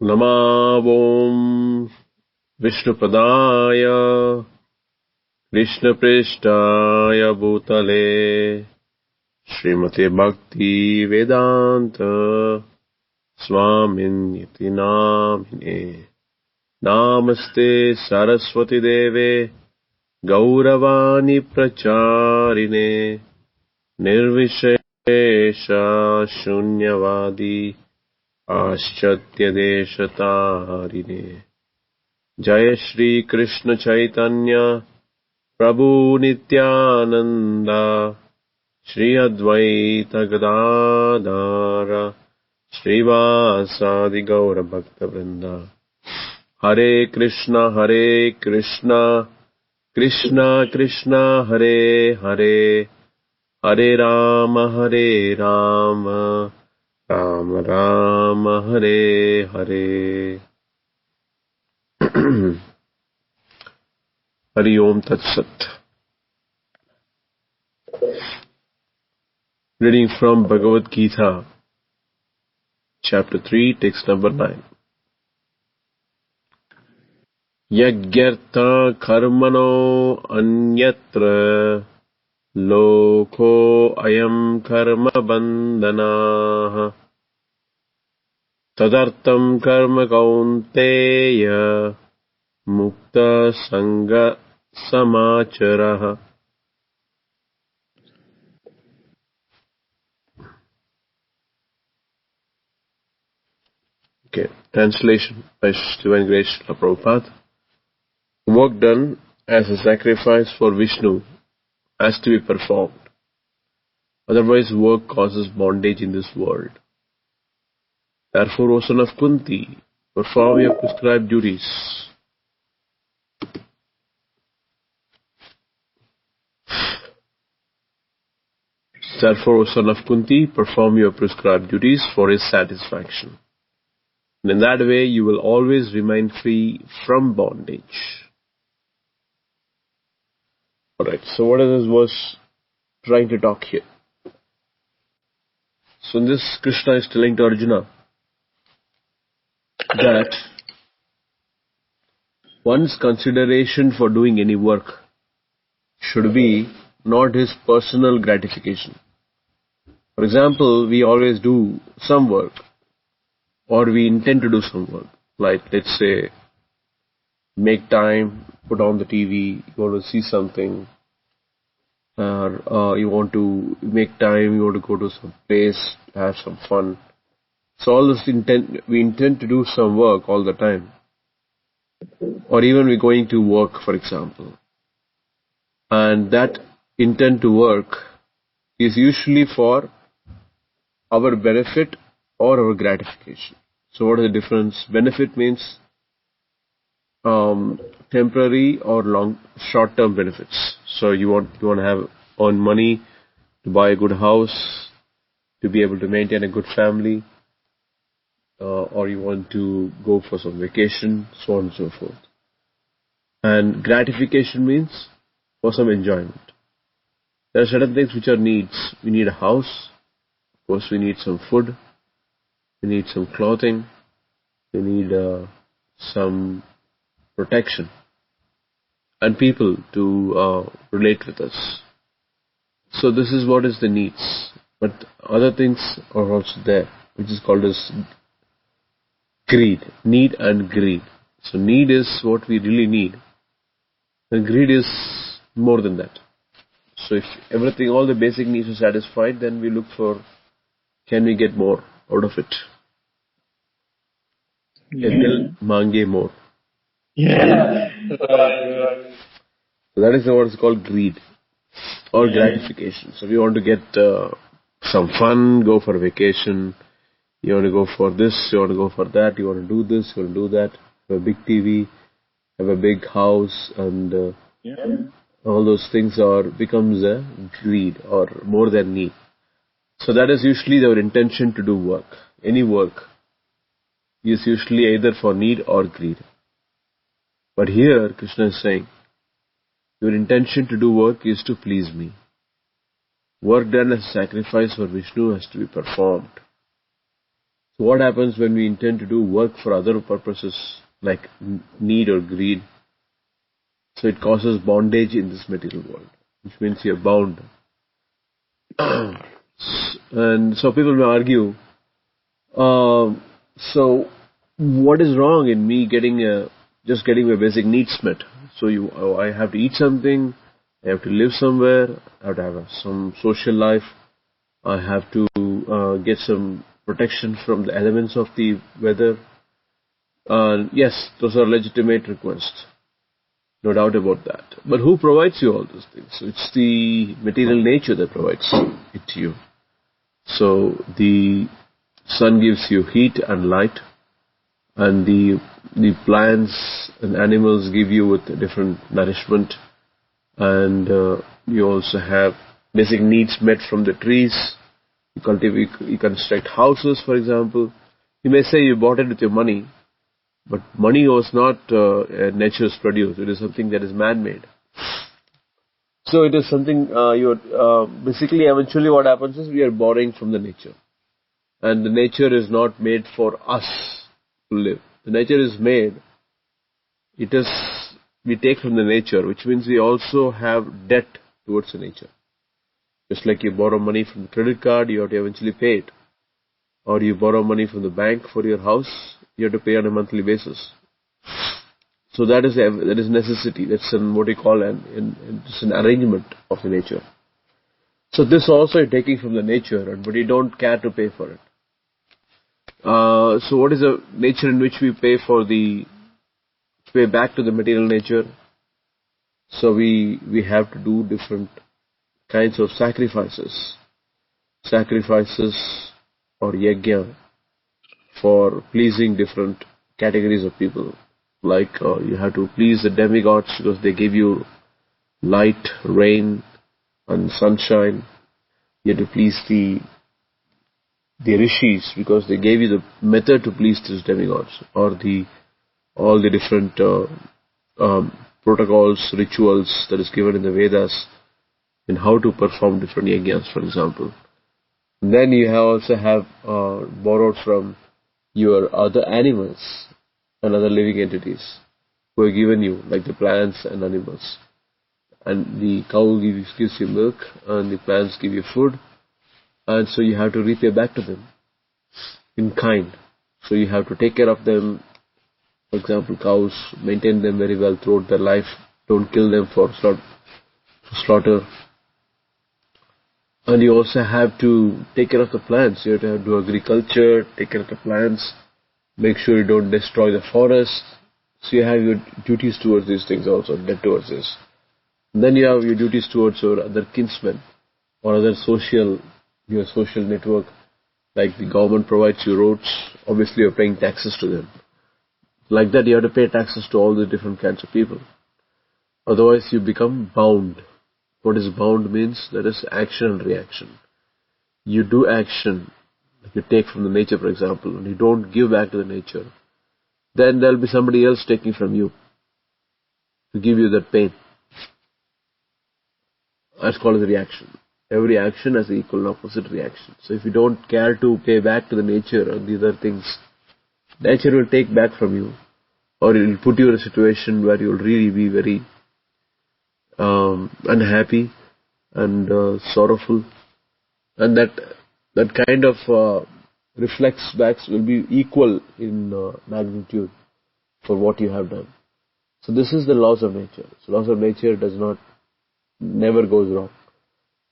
Namavom Vishnupadaya Krishnaprishtaya Bhutale Srimate Bhakti Vedanta Swaminiti Namine Namaste Saraswati Deve Gauravani Pracharine Nirvishesha Shunyavadi Aschatya Deshatarine Jaya Shri Krishna Chaitanya Prabhu Nityananda Shri Advaita Gadadara Srivasadi Gaura Bhakta Vrinda Hare Krishna Krishna Krishna Hare Hare Hare Rama Rama Rama Hare Hare Hari Om Tat Sat. Reading from Bhagavad Gita, Chapter 3, text number 9. Yagyartha karmano anyatra loko ayam karma bandhanaha tadartam karma kaunteya mukta sangha samacharaha. Okay, translation by Divine Grace Srila Prabhupada. Work done as a sacrifice for Vishnu has to be performed. Otherwise, work causes bondage in this world. Therefore, O son of Kunti, perform your prescribed duties. Therefore, O son of Kunti, perform your prescribed duties for his satisfaction. And in that way, you will always remain free from bondage. Alright, so what is this verse trying to talk here? So in this, Krishna is telling to Arjuna that one's consideration for doing any work should be not his personal gratification. For example, we always do some work, or we intend to do some work, like let's say make time, put on the TV, you want to see something, or you want to make time, you want to go to some place, have some fun. So all this we intend to do some work all the time. Or even we're going to work, for example. And that intent to work is usually for our benefit or our gratification. So what is the difference? Benefit means temporary or short-term benefits. So you want to earn money to buy a good house, to be able to maintain a good family, or you want to go for some vacation, so on and so forth. And gratification means for some enjoyment. There are certain things which are needs. We need a house. Of course, we need some food. We need some clothing. We need some protection and people to relate with us. So this is what is the needs. But other things are also there, which is called as greed. Need and greed. So need is what we really need. And greed is more than that. So if all the basic needs are satisfied, then we look for, can we get more out of it? Mange more. Yeah. So that is what is called greed or gratification. So we want to get some fun, go for a vacation. You want to go for this, you want to go for that, you want to do this, you want to do that. Have a big TV, have a big house, and all those things becomes a greed or more than need. So that is usually our intention to do work. Any work is usually either for need or greed. But here Krishna is saying, your intention to do work is to please me. Work done as sacrifice for Vishnu has to be performed. So what happens when we intend to do work for other purposes like need or greed? So it causes bondage in this material world, which means you're bound. And so people may argue, so what is wrong in me just getting my basic needs met? So I have to eat something, I have to live somewhere, I have to have some social life, I have to get some protection from the elements of the weather. Yes, those are legitimate requests, no doubt about that. But who provides you all those things? It's the material nature that provides it to you. So the sun gives you heat and light, and the plants and animals give you with different nourishment, and you also have basic needs met from the trees. You construct houses, for example. You may say you bought it with your money, but money was not nature's produce. It is something that is man-made. So it is something basically eventually what happens is we are borrowing from the nature. And the nature is not made for us to live. The nature is made, we take from the nature, which means we also have debt towards the nature. Just like you borrow money from the credit card, you have to eventually pay it. Or you borrow money from the bank for your house, you have to pay on a monthly basis. So that is necessity. That's what we call it's an arrangement of the nature. So this also you're taking from the nature, but you don't care to pay for it. So what is the nature in which we pay back to the material nature? So we have to do different kinds of sacrifices. Sacrifices or yajna for pleasing different categories of people. Like you have to please the demigods because they give you light, rain, and sunshine. You have to please the rishis because they gave you the method to please these demigods, or all the different protocols, rituals that is given in the Vedas in how to perform different yajnas, for example. And then you also have borrowed from your other animals and other living entities who are given you, like the plants and animals. And the cow gives you milk, and the plants give you food, and so you have to repay back to them in kind. So you have to take care of them. For example, cows, maintain them very well throughout their life. Don't kill them for slaughter. And you also have to take care of the plants. You have to do agriculture, take care of the plants, make sure you don't destroy the forest. So you have your duties towards these things also, debt towards this. And then you have your duties towards your other kinsmen or other your social network. Like the government provides you roads, obviously you're paying taxes to them. Like that you have to pay taxes to all the different kinds of people. Otherwise you become bound. What is bound means? That is action and reaction. You do action, like you take from the nature, for example, and you don't give back to the nature. Then there will be somebody else taking from you to give you that pain. That's called the reaction. Every action has an equal and opposite reaction. So if you don't care to pay back to the nature and the other things, nature will take back from you, or it will put you in a situation where you will really be very unhappy and sorrowful, and that kind of reflex backs will be equal in magnitude for what you have done. So this is the laws of nature. So laws of nature never goes wrong.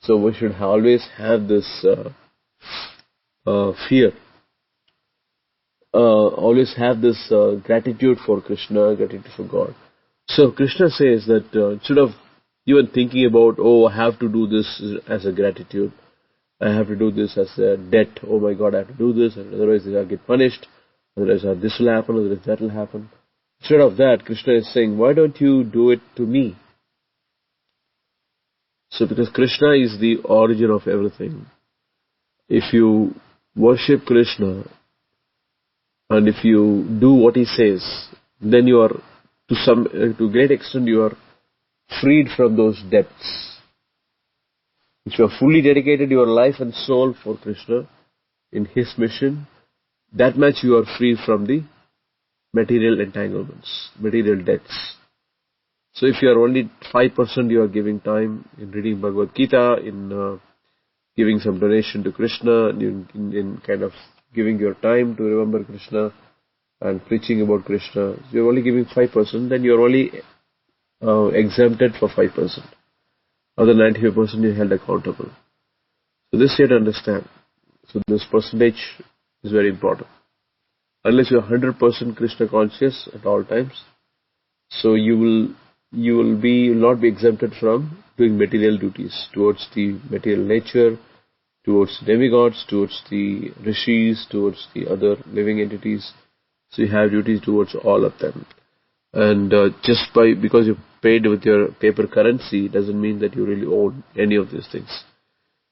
So we should always have this fear, always have this gratitude for Krishna, gratitude for God. So Krishna says that instead of even thinking about, I have to do this as a gratitude, I have to do this as a debt, oh my God, I have to do this, otherwise I'll get punished, otherwise this will happen, otherwise that will happen. Instead of that, Krishna is saying, why don't you do it to me? So because Krishna is the origin of everything, if you worship Krishna and if you do what he says, then you are, to a great extent, you are freed from those debts. If you have fully dedicated your life and soul for Krishna in his mission, that much you are free from the material entanglements, material debts. So if you are only 5% you are giving time in reading Bhagavad Gita, in giving some donation to Krishna, in kind of giving your time to remember Krishna and preaching about Krishna, you're only giving 5%, then you're only exempted for 5%. Other 95% you're held accountable. So this you have to understand. So this percentage is very important. Unless you're 100% Krishna conscious at all times, so you will not be exempted from doing material duties towards the material nature, towards demigods, towards the rishis, towards the other living entities. So you have duties towards all of them. And because you paid with your paper currency doesn't mean that you really own any of these things.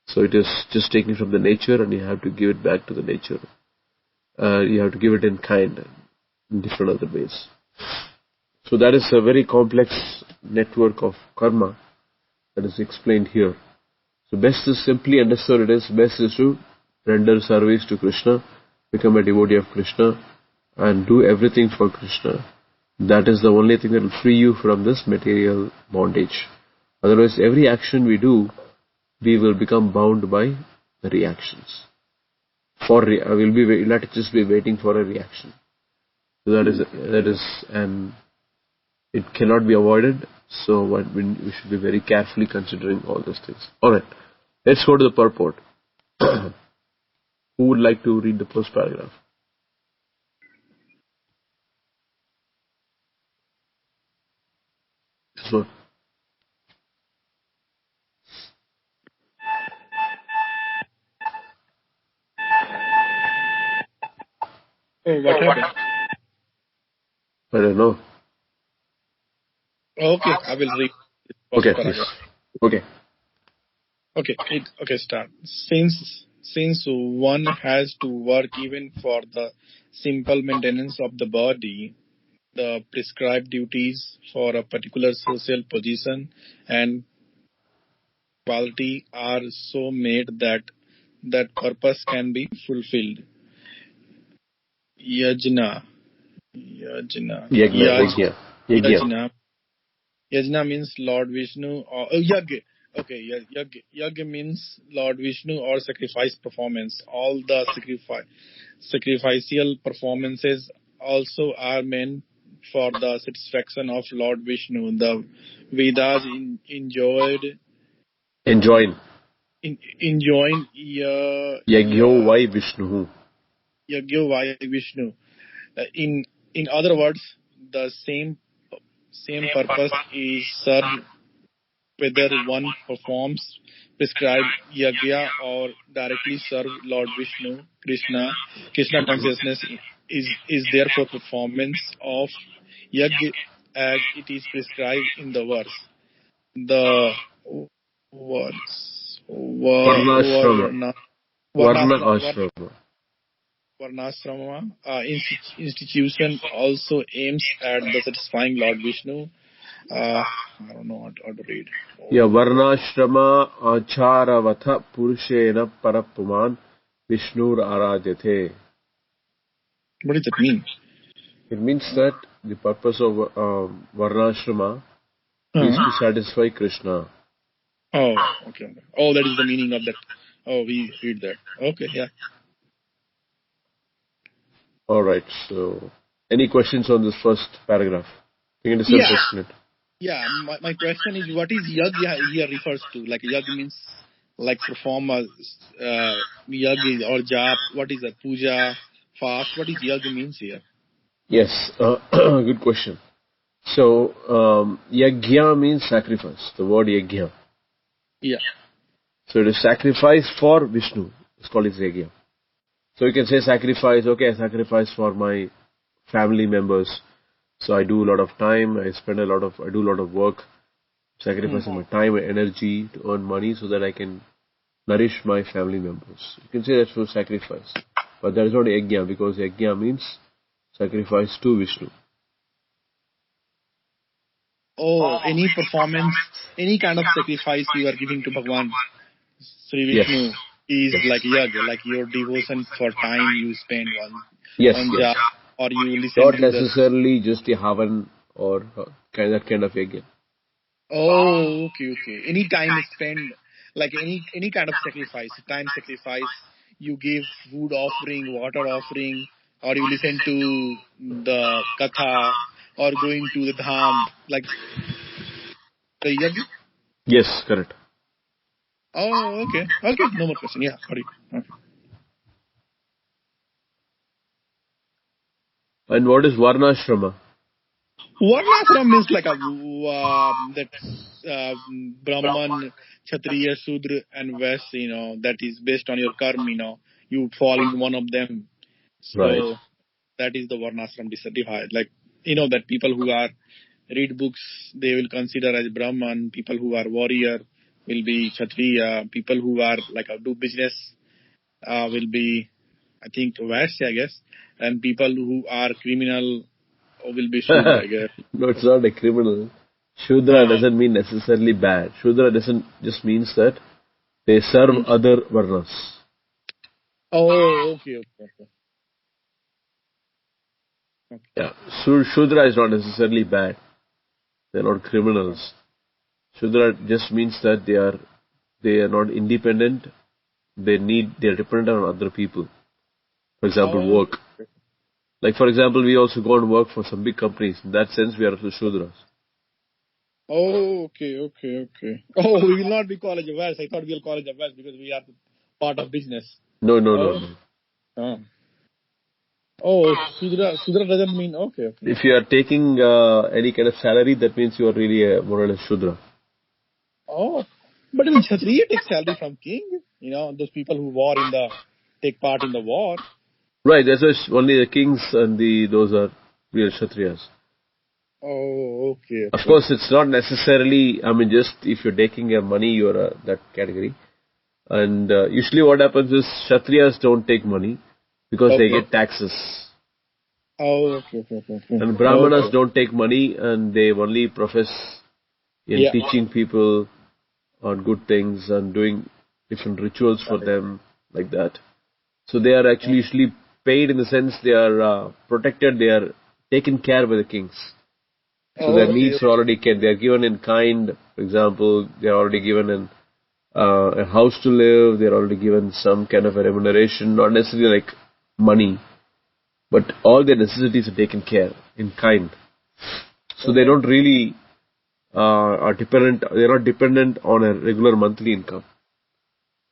So it is just taken from the nature, and you have to give it back to the nature. You have to give it in kind, in different other ways. So that is a very complex network of karma that is explained here. So best is simply understood best is to render service to Krishna, become a devotee of Krishna, and do everything for Krishna. That is the only thing that will free you from this material bondage. Otherwise, every action we do, we will become bound by the reactions. We'll not just be waiting for a reaction. So that is, and it cannot be avoided. So we should be very carefully considering all these things. All right, let's go to the purport. Who would like to read the first paragraph? This one. Oh, what happened? I don't know. Okay, I will read the first Okay, paragraph. please. Okay, start. Since one has to work even for the simple maintenance of the body, the prescribed duties for a particular social position and quality are so made that purpose can be fulfilled. Yajna. Yajna means Lord Vishnu or Yajna. Okay, Yajna means Lord Vishnu or sacrifice performance. All the sacrificial performances also are meant for the satisfaction of Lord Vishnu. The Vedas enjoin Yagyo vai Vishnu. Yagyo vai Vishnu. In other words, the same purpose is served whether one performs prescribed yagya or directly serve Lord Vishnu. Krishna consciousness is therefore performance of yagya as it is prescribed in the verse. The words Varnashrama institution also aims at the satisfying Lord Vishnu. I don't know how to read. Yeah, Varnashrama acharavata purushena parapuman Vishnur arajate. What does it mean? It means that the purpose of Varnashrama is to satisfy Krishna. Oh, okay. Oh, that is the meaning of that. Oh, we read that. Okay, yeah. All right. So, any questions on this first paragraph? You can just question it. Yeah, my question is, what is yagya here refers to? Like yagya means like perform a yagya or jap. What is that? Puja, fast. What is yagya means here? Yes, good question. So, yagya means sacrifice. The word yagya. Yeah. So it is sacrifice for Vishnu. It's called yagya. So you can say sacrifice. Okay, I sacrifice for my family members. So I do a lot of time. I do a lot of work, sacrificing my time and energy to earn money so that I can nourish my family members. You can say that's for sacrifice, but that is not yagya, because yagya means sacrifice to Vishnu. Oh, any performance, any kind of sacrifice you are giving to Bhagwan, Sri Vishnu, is Yes. like yag, like your devotion for time you spend Yes, on yes. job, or you listen Not to the. necessarily just the Havan or that kind of yajna. Oh, okay, okay. Any time spent, like any kind of sacrifice, time sacrifice. You give food offering, water offering, or you listen to the katha, or going to the dham, like the yag. Yes, correct. Oh, okay, okay. No more question. Yeah, sorry. Okay. And what is Varnashrama? Varnashram means like a that Brahman, Kshatriya, Sudra, and Vaishya. That is based on your karma. You fall in one of them. Right. So that is the Varnashram divided. Like that people who are read books, they will consider as Brahman. People who are warrior will be Kshatriya. People who are like do business will be, I think, Vaishya, I guess. And people who are criminal will be Shudra, I guess. No, it's not a criminal. Shudra Uh, doesn't mean necessarily bad. Shudra doesn't just means that they serve hmm. other Varnas. Oh, okay, okay, okay. Okay. Yeah. Shudra is not necessarily bad. They're not criminals. Shudra just means that they are not independent. They're dependent on other people. For example, Oh, work. Like for example, we also go and work for some big companies. In that sense, we are also Shudras. oh, okay, okay, okay. Oh, we will not be College of West. I thought we will College of West because we are part of business. No, no, no, Oh, no. oh, oh, Sudra doesn't mean okay, okay. If you are taking any kind of salary, that means you are really more or less Shudra. Oh, but even Kshatriya takes salary from king. Those people who take part in the war. Right, that's why only the kings and those are real Kshatriyas. Oh, okay, Of okay. course, it's not necessarily, I mean, just if you're taking your money, you're that category. And usually what happens is Kshatriyas don't take money because they Okay. get taxes. Oh, okay, okay, okay, okay. And Brahmanas Okay. don't take money and they only profess in Yeah. teaching people on good things and doing different rituals for them, like that. So they are actually usually paid in the sense they are protected, they are taken care by the kings. So their Okay. needs are already cared. They are given in kind. For example, they are already given a house to live. They are already given some kind of a remuneration, not necessarily like money, but all their necessities are taken care in kind. So they Okay. don't really are dependent. They are not dependent on a regular monthly income.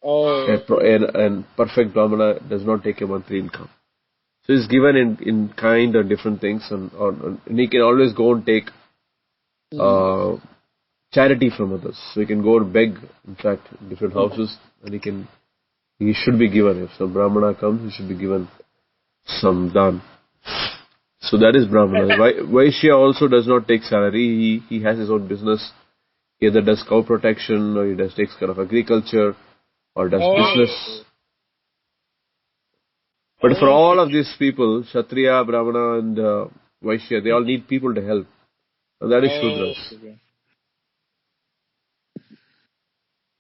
Oh, okay, And perfect Brahmana does not take a monthly income. So it's given in kind or different things, and he can always go and take okay. uh, charity from others. So he can go and beg, in fact, in different houses, and he should be given. If some Brahmana comes, he should be given some dan. So that is Brahmana. Vaishya also does not take salary. He has his own business. He either does cow protection, or he takes care of agriculture, or does Oh, business. But for okay. all of these people, Kshatriya, Brahmana, and Vaishya, they all need people to help. And that is Oh, Shudras. okay.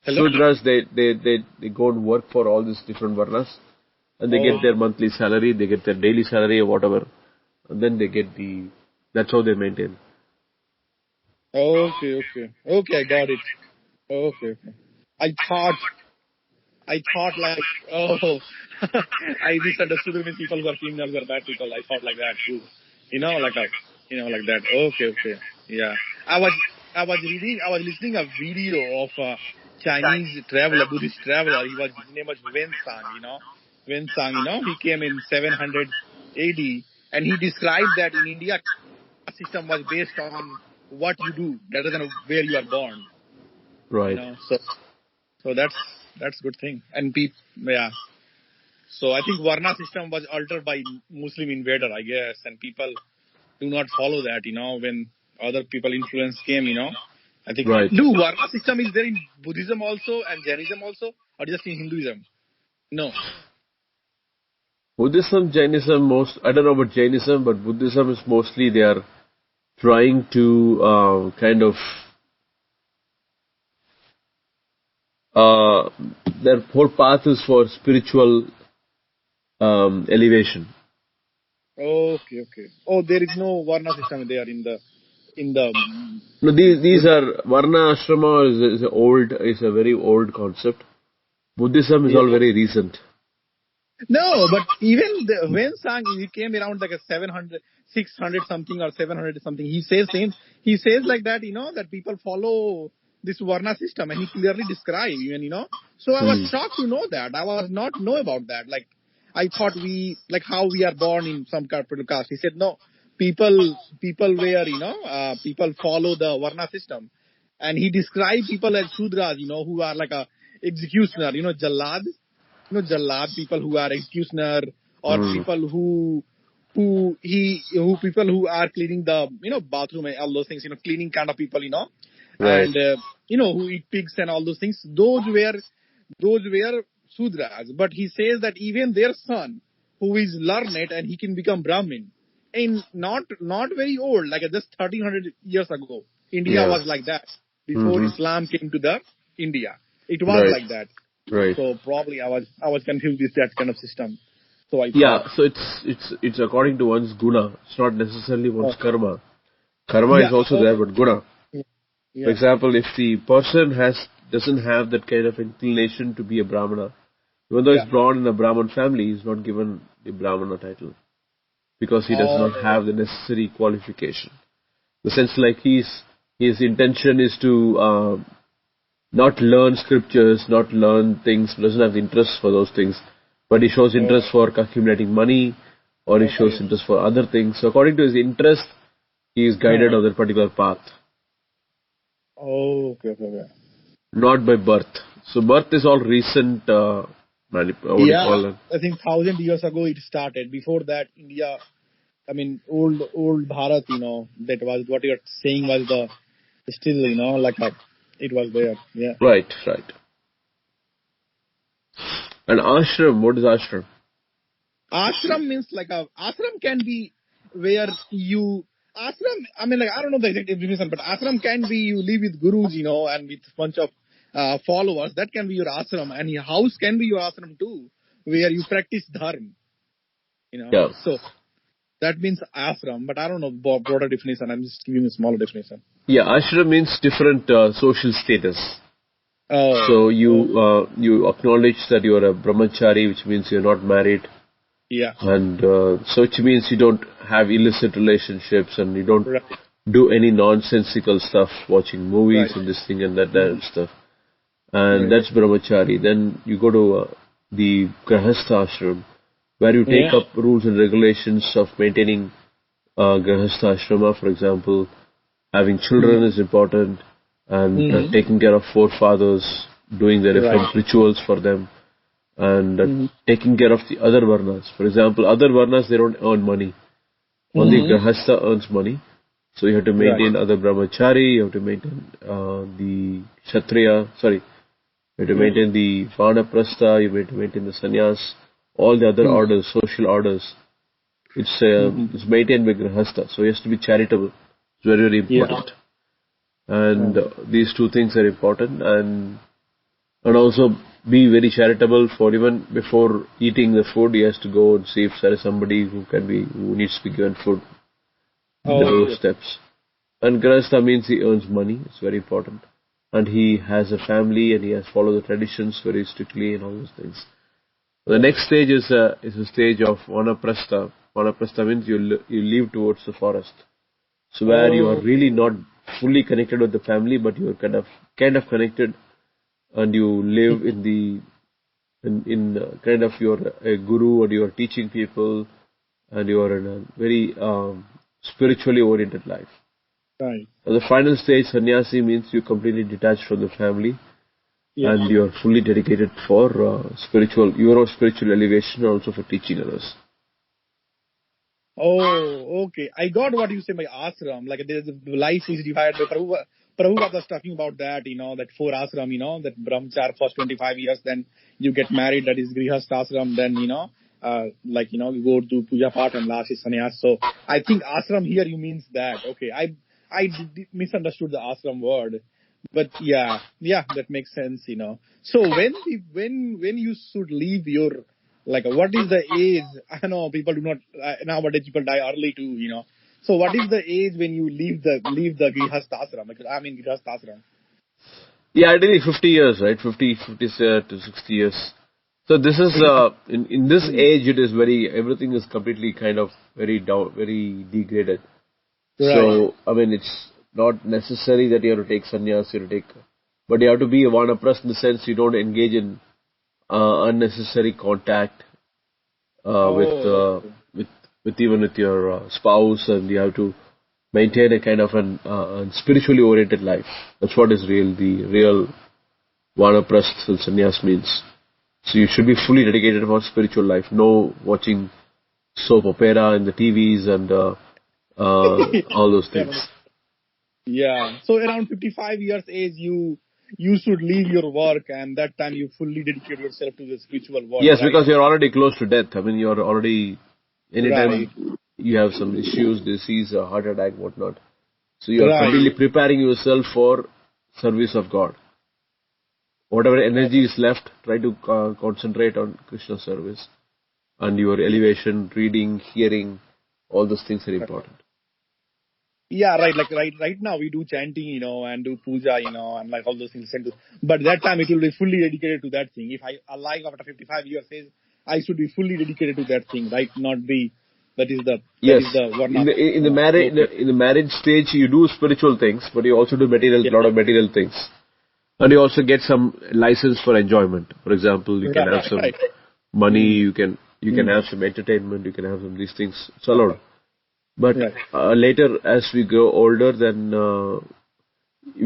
Hello? Shudras, they go and work for all these different varnas, and they get Oh, their monthly salary, they get their daily salary or whatever, and then they get that's how they maintain. okay, okay. Okay, I got it. Okay, okay. I thought, like, oh, I misunderstood means people who are criminals are bad people. I thought like that too. Like that. Okay, okay. Yeah. I was, I was listening a video of a Chinese traveler, Buddhist traveler. His name was Wen Sang, Wen Sang, he came in 700 AD, and he described that in India, system was based on what you do rather than where you are born, Right. So that's good thing. And yeah. So I think Varna system was altered by Muslim invader, I guess, and people do not follow that. When other people influence came, I think Right. do Varna system is there in Buddhism also and Jainism also, or just in Hinduism? No. Buddhism, Jainism, I don't know about Jainism, but Buddhism is mostly they are trying to kind of Uh, their whole path is for spiritual elevation. Okay, okay. Oh, there is no Varna system there in the. No, these are Varna Ashrama is a very old concept. Buddhism is Yeah. all very recent. No, but even when Sang he came around like a 700, 600 something or 700 something, he says same. He says like that, that people follow this Varna system, and he clearly described even, So I was Hmm. shocked to know that. I was not know about that. Like I thought like how we are born in some capital caste. He said no. People where people follow the Varna system, and he described people as Shudras, who are like a executioner, Jallad, Jallad, people who are executioner, or Hmm. people who people who are cleaning the bathroom and all those things, cleaning kind of people, Right. and who eat pigs and all those things. Those were Sudras. But he says that even their son, who is learned and he can become Brahmin, in not very old, like just 1300 years ago, India Yeah. was like that before Hmm. Islam came to the India. It was Right. like that. Right. So probably I was confused with that kind of system. So I thought, Yeah. So it's according to one's guna. It's not necessarily one's okay, karma. Karma is yeah, also oh, there, but guna. For yeah, example, if the person doesn't have that kind of inclination to be a brahmana, even though yeah. he's born in a Brahmin family, he's not given the brahmana title because he does not Oh, have the necessary qualification. The sense like his intention is to not learn scriptures, not learn things, doesn't have interest for those things, but he shows oh, interest for accumulating money, or he shows okay. interest for other things. So according to his interest, he is guided Huh. on that particular path, Oh, okay, okay, okay. not by birth. So birth is all recent, what do you Yeah, call it? I think 1,000 years ago it started. Before that, India, I mean, old Bharat, that was what you're saying was the still, like it was there. Yeah. Right, right. And ashram, what is ashram? Ashram means like ashram can be where you ashram. I mean, like I don't know the exact definition, but ashram can be you live with gurus, and with bunch of followers. That can be your ashram, and your house can be your ashram too, where you practice dharma. Yeah. So that means ashram, but I don't know broader definition. I'm just giving a smaller definition. Yeah, ashram means different social status. So Oh, you acknowledge that you are a brahmachari, which means you're not married, yeah, and so which means you don't have illicit relationships and you don't right, do any nonsensical stuff, watching movies right, and this thing and that stuff. And right. that's brahmachari. Then you go to the grahastha ashram, where you take Yeah. up rules and regulations of maintaining grahastha ashrama. For example, having children is important, and Mm-hmm. taking care of forefathers, doing the Right. different rituals for them, and Mm-hmm. taking care of the other varnas. For example, other varnas, they don't earn money. Only Mm-hmm. grahastha earns money. So you have to Right. maintain other brahmachari, you have to maintain the kshatriya, sorry, you have to Mm-hmm. maintain the vanaprastha, you have to maintain the sannyas, all the other orders, social orders. Mm-hmm. It's maintained by grahastha, so he has to be charitable. It's very, very Yeah. important. And Oh. these two things are important, and also be very charitable. For even before eating the food, he has to go and see if there is somebody who needs to be given food in the Okay. doorsteps. And grahastha means he earns money. It's very important, and he has a family and he has followed the traditions very strictly and all those things. The Right. next stage is a stage of vanaprastha. Vanaprastha means you live towards the forest. So where you are Oh. really not fully connected with the family, but you are kind of connected, and you live in kind of you're a guru, and you are teaching people, and you are in a very spiritually oriented life. Right. And the final stage, sannyasi, means you completely detached from the family, Yeah. and you are fully dedicated for your spiritual elevation, and also for teaching others. Oh, okay. I got what you say by ashram. Like there's life is divided by Prabhupada was talking about that, that four ashram, that brahmachar first 25 years, then you get married, that is grihastha ashram, then, you go to puja path and last is sannyas. So I think ashram here you means that. Okay. I misunderstood the ashram word. But yeah, that makes sense. So when you should leave your, like, what is the age? I know people do not nowadays people die early too. So what is the age when you leave the grihastha ashram? Like, I mean grihastha ashram. Yeah, ideally 50 years, right? 50 to 60 years. So this is, in this Hmm. age, everything is completely kind of very down, very degraded. Right. So, I mean, it's not necessary that you have to take sannyas, but you have to be vanaprasth in the sense you don't engage in unnecessary contact Oh, okay. with even with your spouse, and you have to maintain a kind of an spiritually oriented life. That's what is the real vanaprasth sannyas means. So you should be fully dedicated for spiritual life. No watching soap opera in the TVs and all those Yeah, things. yeah. So around 55 years age, you should leave your work, and that time you fully dedicate yourself to the spiritual work, Yes, right? because you're already close to death. I mean, you're already, Right. anytime you have some issues, disease, a heart attack, whatnot. So you're completely Right. preparing yourself for service of God. Whatever energy is left, try to concentrate on Krishna service. And your elevation, reading, hearing, all those things are important. Yeah, right. Like right now we do chanting, and do puja, and like all those things. But that time it will be fully dedicated to that thing. If I alive after 55 years age, I should be fully dedicated to that thing, right? Not be that Yes, is the in varna the marriage low. in the marriage stage, you do spiritual things, but you also do Yeah. lot of material things, and you also get some license for enjoyment. For example, you can have Right. some Right. money, Hmm. you can have some entertainment, you can have some these things. It's allowed. Right. But Right. later, as we grow older, then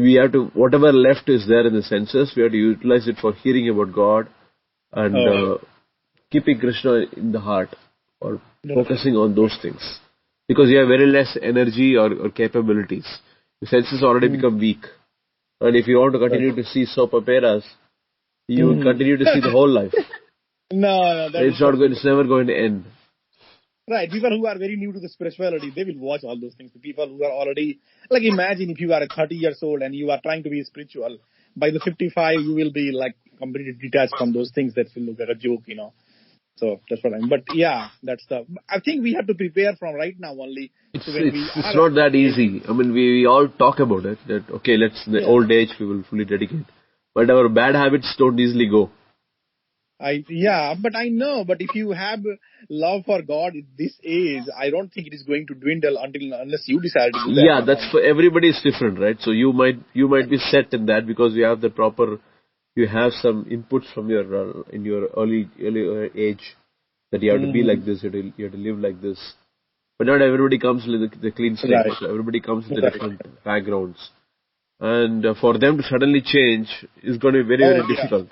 we have to whatever left is there in the senses, we have to utilize it for hearing about God and Oh. keeping Krishna in the heart or Right. focusing on those things. Because you have very less energy or capabilities. Your senses already Hmm. become weak. And if you want to Right. continue to see soap operas, you will Hmm. continue to see the whole life. No, that is not true. It's never going to end. Right. People who are very new to the spirituality, they will watch all those things. The people who are already, like, imagine if you are 30 years old and you are trying to be spiritual, by the 55, you will be like completely detached from those things that will look like a joke. So that's what I mean. But yeah, I think we have to prepare from right now only. So when we It's are at not that age, easy. I mean, we all talk about it, that, okay, let's, in the yeah. old age, we will fully dedicate. But our bad habits don't easily go. But I know. But if you have love for God at this age, I don't think it is going to dwindle unless you decide to do that. Yeah, that's for everybody is different, right? So you might be set in that because you have the proper, you have some inputs from your in your early age that you have to be Hmm. like this, you have to live like this. But not everybody comes with the clean slate. Right. So everybody comes with the Right. different backgrounds, and for them to suddenly change is going to be very Oh very yeah. difficult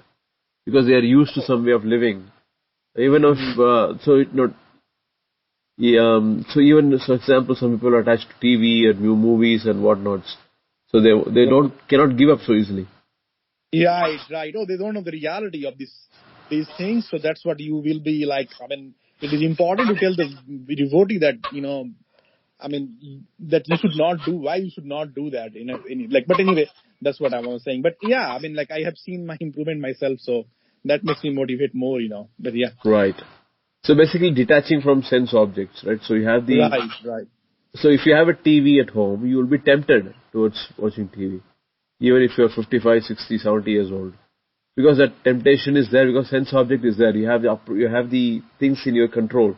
because they are used to some way of living. Even if Hmm. so, it not yeah, so even for example, some people are attached to TV and new movies and whatnots, so they don't cannot give up so easily. Yeah, right. Oh, they don't know the reality of these things, so that's what you will be like. I mean, it is important to tell the devotee that. I mean, that you should not do. Why you should not do that? Like, but anyway, that's what I was saying. But yeah, I mean, like, I have seen my improvement myself, so that makes me motivate more. But yeah, Right. So basically, detaching from sense objects, right? So you have the right, right. so if you have a TV at home, you will be tempted towards watching TV, even if you're 55, 60, 70 years old. Because that temptation is there, because sense object is there. You have the things in your control.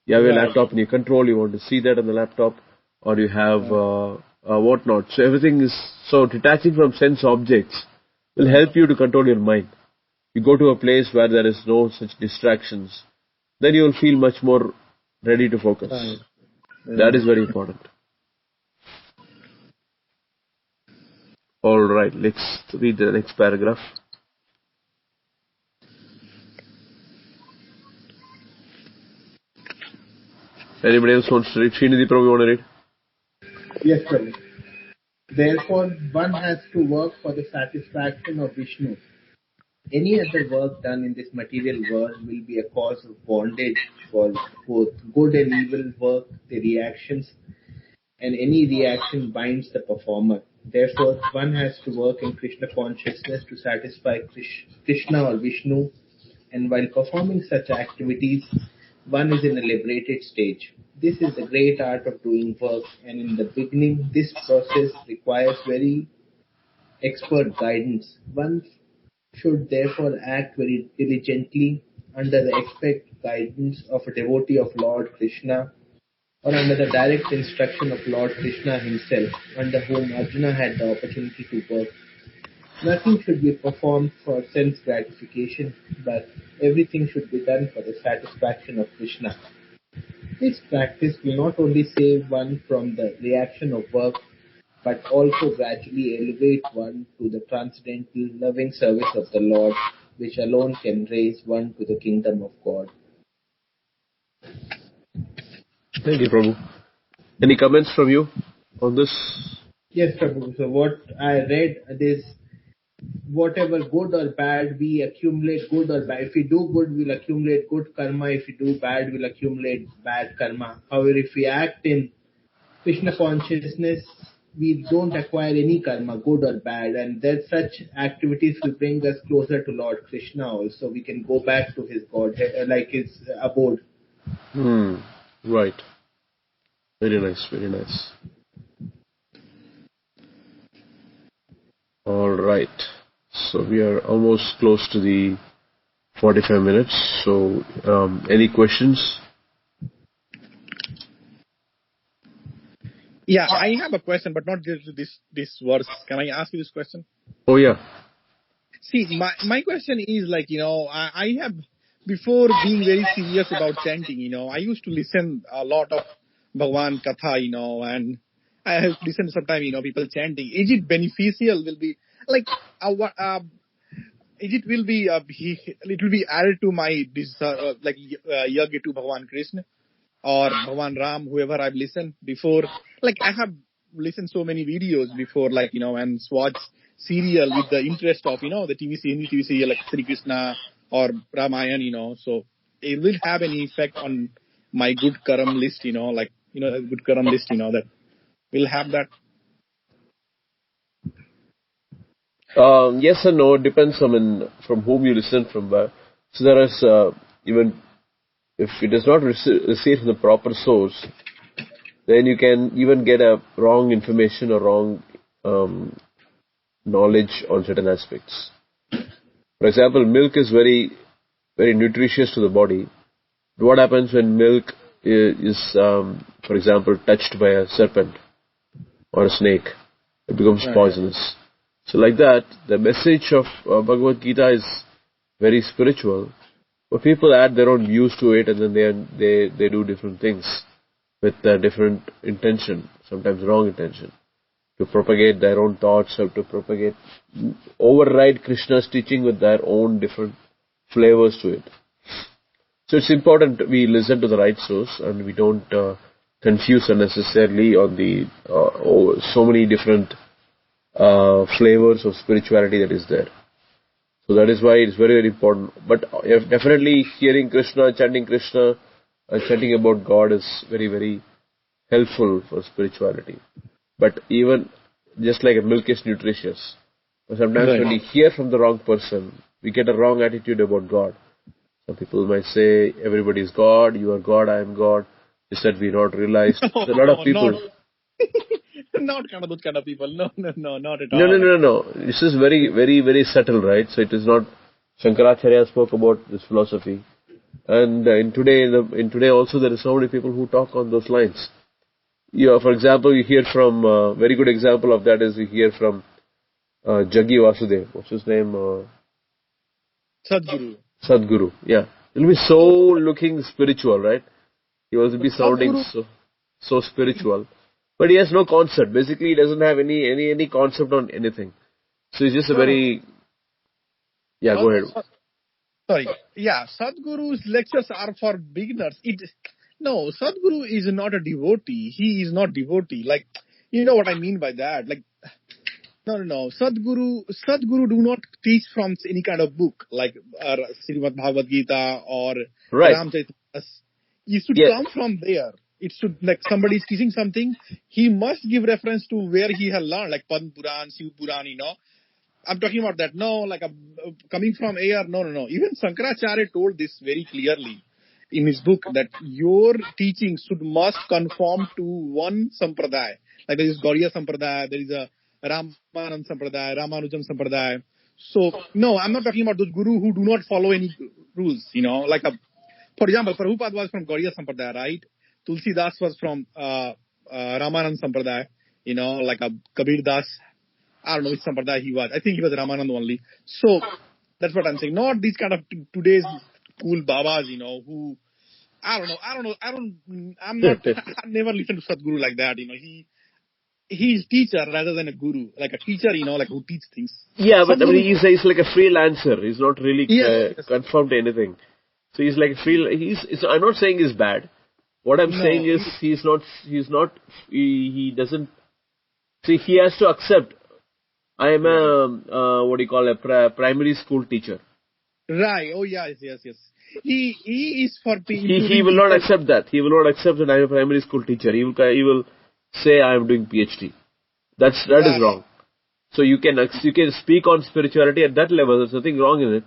You have your Right. laptop in your control. You want to see that on the laptop, or you have whatnot. So everything is so detaching from sense objects will help you to control your mind. You go to a place where there is no such distractions, then you will feel much more ready to Right. focus. That Yeah. is very important. All right, let's read the next paragraph. Anybody else wants to read? Srinidhi Prabhu, you want to read? Yes, Prabhu. Therefore, one has to work for the satisfaction of Vishnu. Any other work done in this material world will be a cause of bondage for both good and evil work, the reactions, and any reaction binds the performer. Therefore, one has to work in Krishna consciousness to satisfy Krishna or Vishnu, and while performing such activities, one is in a liberated stage. This is the great art of doing work, and in the beginning, this process requires very expert guidance. One should therefore act very diligently under the expert guidance of a devotee of Lord Krishna or under the direct instruction of Lord Krishna himself, under whom Arjuna had the opportunity to work. Nothing should be performed for sense gratification, but everything should be done for the satisfaction of Krishna. This practice will not only save one from the reaction of work, but also gradually elevate one to the transcendental loving service of the Lord, which alone can raise one to the kingdom of God. Thank you, Prabhu. Any comments from you on this? Yes, Prabhu. So what I read is whatever good or bad, we accumulate good or bad. If we do good, we'll accumulate good karma. If we do bad, we'll accumulate bad karma. However, if we act in Krishna consciousness, we don't acquire any karma, good or bad. And that such activities will bring us closer to Lord Krishna also. We can go back to his Godhead, like his abode. Right. Very nice, very nice. All right. So we are almost close to the 45 minutes. So any questions? Yeah, I have a question, but not related to this verse. Can I ask you this question? Oh, yeah. See, my question is I have, before being very serious about chanting, I used to listen a lot of Bhagwan Katha, and I have listened sometimes, people chanting. Is it beneficial? Will be like, it will be added to my yagya to Bhagwan Krishna or Bhagwan Ram, whoever I've listened before. Like I have listened so many videos before, and watched serial with the interest of, the Hindi TV serial like Sri Krishna or Ramayan, so it will have any effect on my good karam list, good karam list, that will have that. Yes and no. It depends on from whom you listen from. So there is even if it is not received from the proper source, then you can even get a wrong information or wrong knowledge on certain aspects. For example, milk is very, very nutritious to the body. What happens when milk is, for example, touched by a serpent or a snake? It becomes poisonous. So like that, the message of Bhagavad Gita is very spiritual. But people add their own views to it, and then they do different things with a different intention, sometimes wrong intention, to propagate their own thoughts or to override Krishna's teaching with their own different flavors to it. So it's important we listen to the right source and we don't confuse unnecessarily on the so many different flavors of spirituality that is there. So that is why it's very, very important. But definitely hearing Krishna, chanting about God is very, very helpful for spirituality. But even just like milk is nutritious, sometimes when we hear from the wrong person, we get a wrong attitude about God. Some people might say, everybody is God, you are God, I am God. Is that we not realized? A lot of people... Not those kind of people. No, not at all. No. This is very, very, very subtle, right? So it is not... Shankaracharya spoke about this philosophy. And in today also there are so many people who talk on those lines. For example, you hear from... very good example of that is you hear from Jaggi Vasudev. What's his name? Sadhguru, yeah. He'll be so looking spiritual, right? He will be sounding so spiritual. But he has no concept. Basically, he doesn't have any concept on anything. So he's just a very... Yeah, go ahead. Sorry. Yeah, Sadhguru's lectures are for beginners. No, Sadhguru is not a devotee. He is not devotee. Like, you know what I mean by that? Like, no. Sadhguru do not teach from any kind of book, like Srimad Bhagavad Gita or Ramcharitamanas. You should come from there. it should, like, somebody is teaching something, he must give reference to where he has learned, like Padma Puran, Shiv Puran, I'm talking about that. No, like coming from air. No. Even Shankaracharya told this very clearly in his book, that your teaching must conform to one sampradaya. Like there is Gauriya Sampradaya, there is a Ramanand Sampradaya, Ramanujam Sampradaya. So no, I'm not talking about those gurus who do not follow any rules. Like for example, Prabhupada was from Gauriya Sampradaya, right? Tulsidas was from Ramanand Sampradaya. Like a Kabir Das. I don't know which Sampradaya he was. I think he was Ramanand only. So that's what I'm saying. Not these kind of today's cool Babas, who I don't know. I'm not. I never listened to Sadguru like that. He's teacher rather than a guru, like a teacher. Like who teach things. Yeah, but I mean, he's like a freelancer. He's not really Yes. confirmed to anything. So he's like I'm not saying he's bad. What I'm saying is he doesn't. See, he has to accept. I am a primary school teacher. Right. Oh yes. He is for people. He will not accept that. He will not accept that I am a primary school teacher. He will say I am doing PhD. That is wrong. So you can speak on spirituality at that level. There's nothing wrong in it.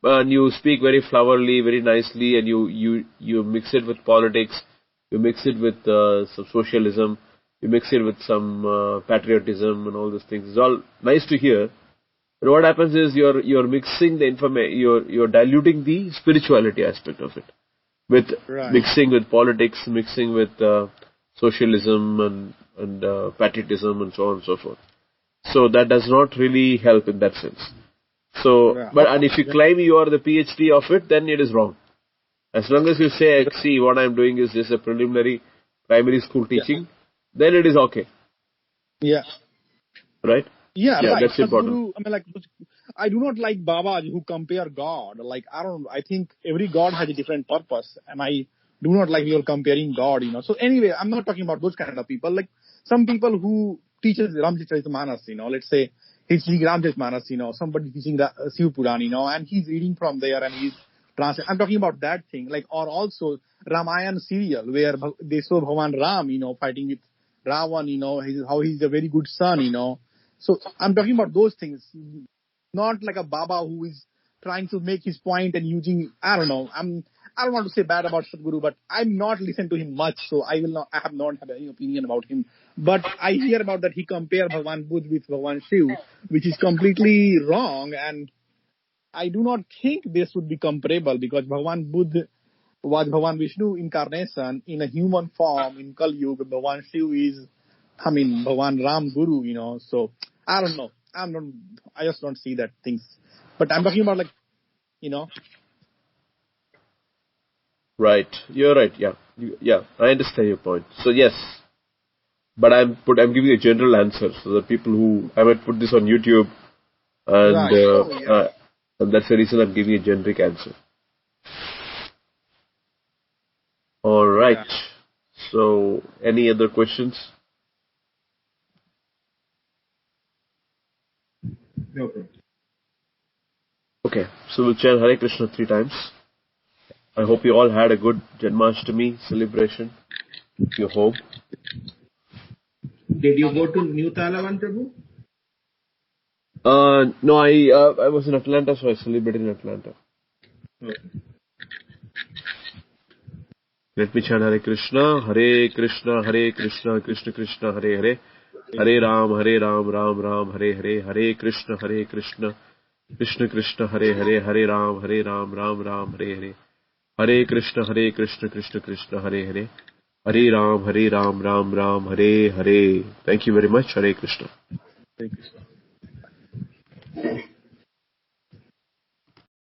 And you speak very flowery, very nicely, and you mix it with politics. You mix it with some socialism. You mix it with some patriotism and all these things. It's all nice to hear. But what happens is you're mixing the information. You're diluting the spirituality aspect of it with mixing with politics, mixing with socialism and patriotism and so on and so forth. So that does not really help in that sense. So, and if you claim you are the PhD of it, then it is wrong. As long as you say, see, what I'm doing is just a preliminary primary school teaching, then it is okay. Yeah. Right? Yeah, right. That's important. I do not like Babas who compare God. Like, I think every God has a different purpose, and I do not like people comparing God, So anyway, I'm not talking about those kind of people. Like, some people who teaches Ramcharitmanas, let's say, he's teaching Ramcharitmanas, somebody teaching the Shiv Puran, and he's reading from there and he's translating. I'm talking about that thing. Like, or also Ramayana serial where they show Bhagavan Ram, fighting with Ravan, how he's a very good son, So I'm talking about those things, not like a Baba who is trying to make his point and using, I don't want to say bad about Sadhguru, but I'm not listening to him much, so I have not any opinion about him. But I hear about that he compared Bhagavan Buddha with Bhagavan Shiv, which is completely wrong, and I do not think this would be comparable because Bhagavan Buddha was Bhagavan Vishnu incarnation in a human form in Kali Yuga. Bhagavan Shiv is, Bhagavan Ram Guru, so I don't know. I just don't see that things. But I'm talking about Right. You're right. Yeah. I understand your point. So yes, but I'm giving a general answer so that people who I might put this on YouTube, and and that's the reason I'm giving a generic answer. All right. Yeah. So any other questions? No problem. Okay. So we'll chant Hare Krishna 3 times. I hope you all had a good Janmashtami celebration at your home. Did you go to New Talavana, Prabhu? No, I was in Atlanta, so I celebrated in Atlanta. Okay. Let me chant Hare Krishna, Krishna, Krishna Krishna, Hare Hare, Hare Ram, Ram Ram, Hare Hare, Hare Krishna, Krishna Krishna, Hare Hare, Hare Ram, Ram Ram, Hare Hare. Hare Krishna, Krishna Krishna, Hare Hare, Hare Ram, Ram Ram, Hare Hare. Thank you very much. Hare Krishna. Thank you.